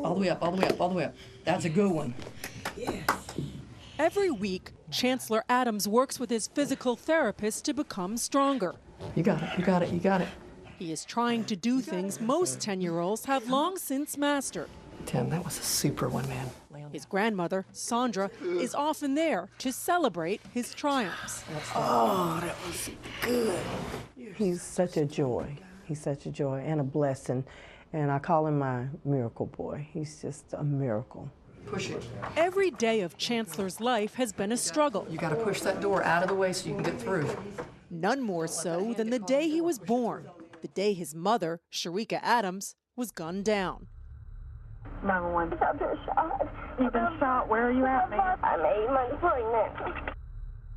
All the way up, all the way up, all the way up. That's a good one. Yes. Every week, Chancellor Adams works with his physical therapist to become stronger. You got it, you got it, you got it. He is trying to do things most 10-year-olds have long since mastered. Tim, that was a super one, man. His grandmother, Sandra, is often there to celebrate his triumphs. Oh, that was good. He's such a joy. He's such a joy and a blessing. And I call him my miracle boy. He's just a miracle. Push it. Every day of Chancellor's life has been a struggle. You got to push that door out of the way so you can get through. None more so than the day he was born, the day his mother, Sharika Adams, was gunned down. 911. I've been shot. You've been shot. Where are you at, ma'am? I'm 8 months pregnant.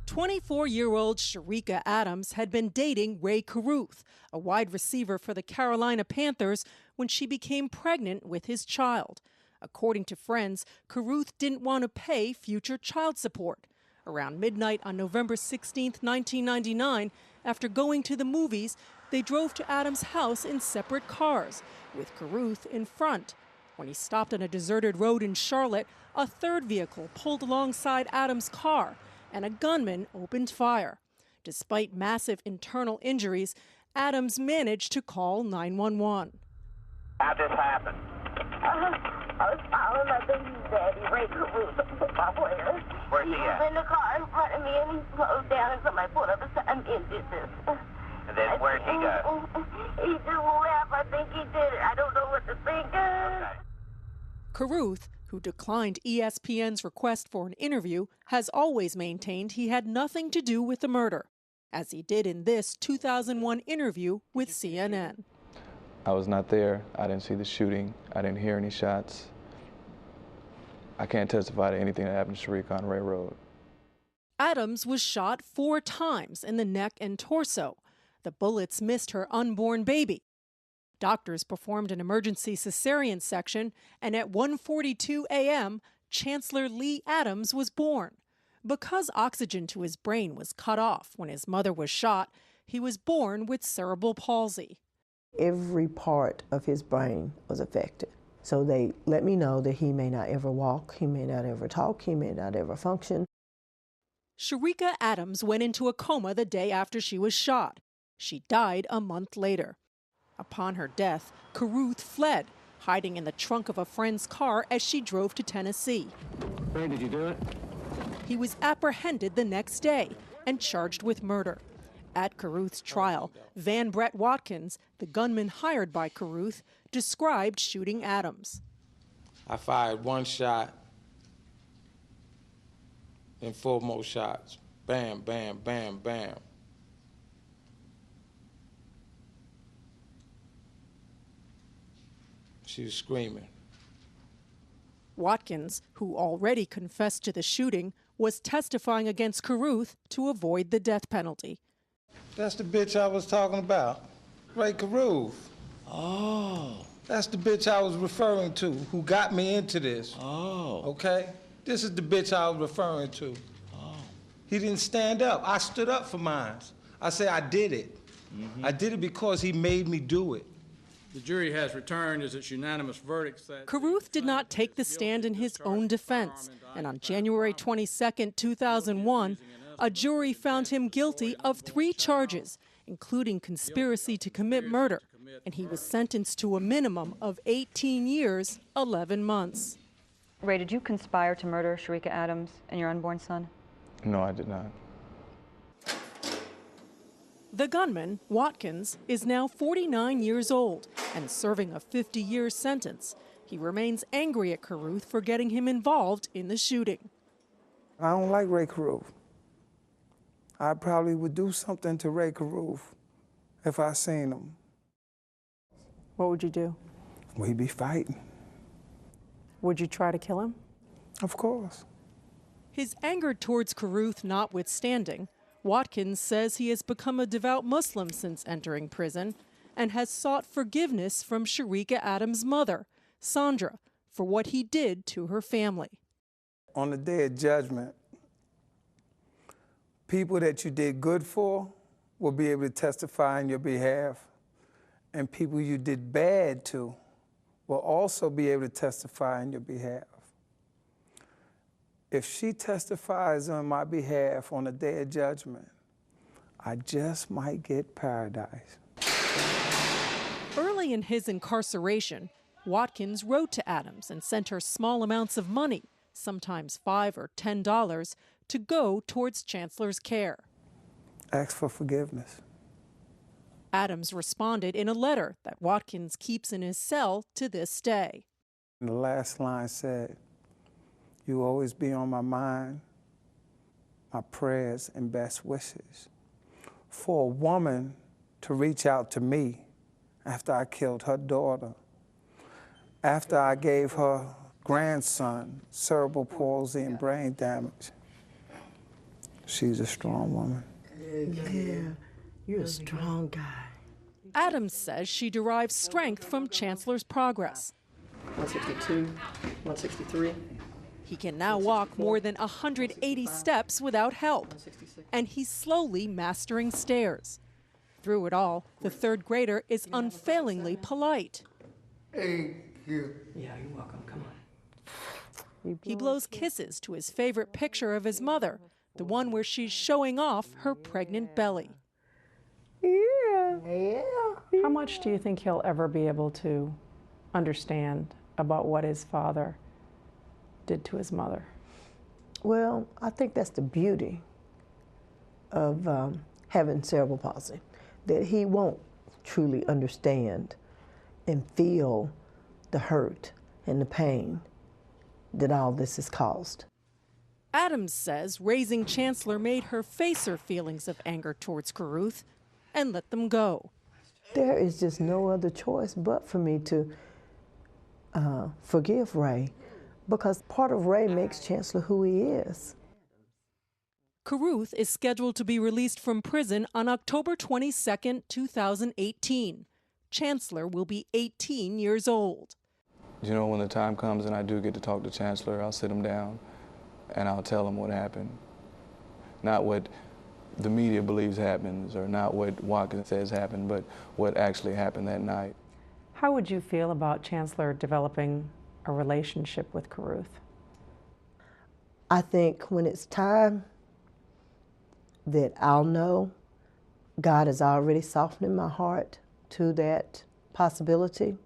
24-year-old Sharika Adams had been dating Ray Carruth, a wide receiver for the Carolina Panthers, when she became pregnant with his child. According to friends, Carruth didn't want to pay future child support. Around midnight on November 16, 1999, after going to the movies, they drove to Adams' house in separate cars, with Carruth in front. When he stopped on a deserted road in Charlotte, a third vehicle pulled alongside Adams' car, and a gunman opened fire. Despite massive internal injuries, Adams managed to call 911. How this happened? I was following my baby's daddy, Ray Carruth, the football player. Where's he He at? was in the car in front of me, and he slowed down, and somebody pulled up beside me and did this. And then where'd he go? He just left. I think he did it. I don't know what to think of. Okay. Carruth, who declined ESPN's request for an interview, has always maintained he had nothing to do with the murder, as he did in this 2001 interview with CNN. I was not there. I didn't see the shooting. I didn't hear any shots. I can't testify to anything that happened to Sharika on Ray Road. Adams was shot 4 times in the neck and torso. The bullets missed her unborn baby. Doctors performed an emergency cesarean section, and at 1:42 a.m., Chancellor Lee Adams was born. Because oxygen to his brain was cut off when his mother was shot, he was born with cerebral palsy. Every part of his brain was affected. So they let me know that he may not ever walk, he may not ever talk, he may not ever function. Sharika Adams went into a coma the day after she was shot. She died a month later. Upon her death, Carruth fled, hiding in the trunk of a friend's car as she drove to Tennessee. Ray, did you do it? He was apprehended the next day and charged with murder. At Carruth's trial, Van Brett Watkins, the gunman hired by Carruth, described shooting Adams. I fired one shot and 4 more shots. Bam, bam, bam, bam. She was screaming. Watkins, who already confessed to the shooting, was testifying against Carruth to avoid the death penalty. That's the bitch I was talking about, Ray Carruth. Oh. That's the bitch I was referring to, who got me into this. Oh. Okay? This is the bitch I was referring to. Oh. He didn't stand up. I stood up for mine. I say I did it. I did it because he made me do it. The jury has returned as its unanimous verdict that Carruth did not take the stand in his own defense, and on January 22, 2001, a jury found him guilty of 3 charges, including conspiracy to commit murder, and he was sentenced to a minimum of 18 years, 11 months. Ray, did you conspire to murder Sharika Adams and your unborn son? No, I did not. The gunman, Watkins, is now 49 years old and serving a 50-year sentence. He remains angry at Carruth for getting him involved in the shooting. I don't like Ray Carruth. I probably would do something to Ray Carruth if I seen him. What would you do? We'd be fighting. Would you try to kill him? Of course. His anger towards Carruth notwithstanding, Watkins says he has become a devout Muslim since entering prison and has sought forgiveness from Sharika Adams' mother, Sandra, for what he did to her family. On the day of judgment, people that you did good for will be able to testify on your behalf, and people you did bad to will also be able to testify in your behalf. If she testifies on my behalf on the day of judgment, I just might get paradise. Early in his incarceration, Watkins wrote to Adams and sent her small amounts of money, sometimes $5 or $10, to go towards Chancellor's care. Ask for forgiveness. Adams responded in a letter that Watkins keeps in his cell to this day. And the last line said, "You always be on my mind, my prayers and best wishes." For a woman to reach out to me after I killed her daughter, after I gave her grandson cerebral palsy and brain damage, she's a strong woman. Yeah, you're a strong guy. Adams says she derives strength from Chancellor's progress. 162, 163. He can now walk more than 180 steps without help, and he's slowly mastering stairs. Through it all, the third grader is unfailingly polite. Thank you. Yeah, you're welcome. Come on. He blows kisses to his favorite picture of his mother, the one where she's showing off her pregnant belly. Yeah. How much do you think he'll ever be able to understand about what his father did to his mother? Well, I think that's the beauty of having cerebral palsy, that he won't truly understand and feel the hurt and the pain that all this has caused. Adams says raising Chancellor made her face her feelings of anger towards Carruth and let them go. There is just no other choice but for me to forgive Ray, because part of Ray makes Chancellor who he is. Carruth is scheduled to be released from prison on October 22, 2018. Chancellor will be 18 years old. You know, when the time comes and I do get to talk to Chancellor, I'll sit him down and I'll tell him what happened. Not what the media believes happens or not what Watkins says happened, but what actually happened that night. How would you feel about Chancellor developing a relationship with Carruth? I think when it's time that I'll know, God is already softening my heart to that possibility.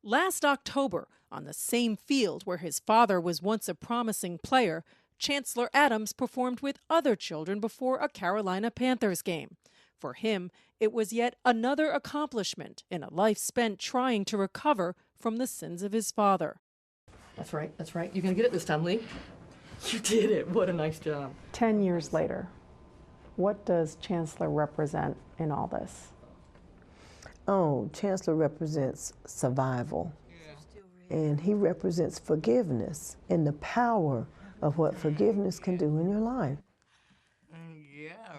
Last October, on the same field where his father was once a promising player, Chancellor Adams performed with other children before a Carolina Panthers game. For him, it was yet another accomplishment in a life spent trying to recover from the sins of his father. That's right, that's right. You're going to get it this time, Lee. You did it. What a nice job. 10 years later, what does Chancellor represent in all this? Oh, Chancellor represents survival. And he represents forgiveness and the power of what forgiveness can do in your life. Yeah.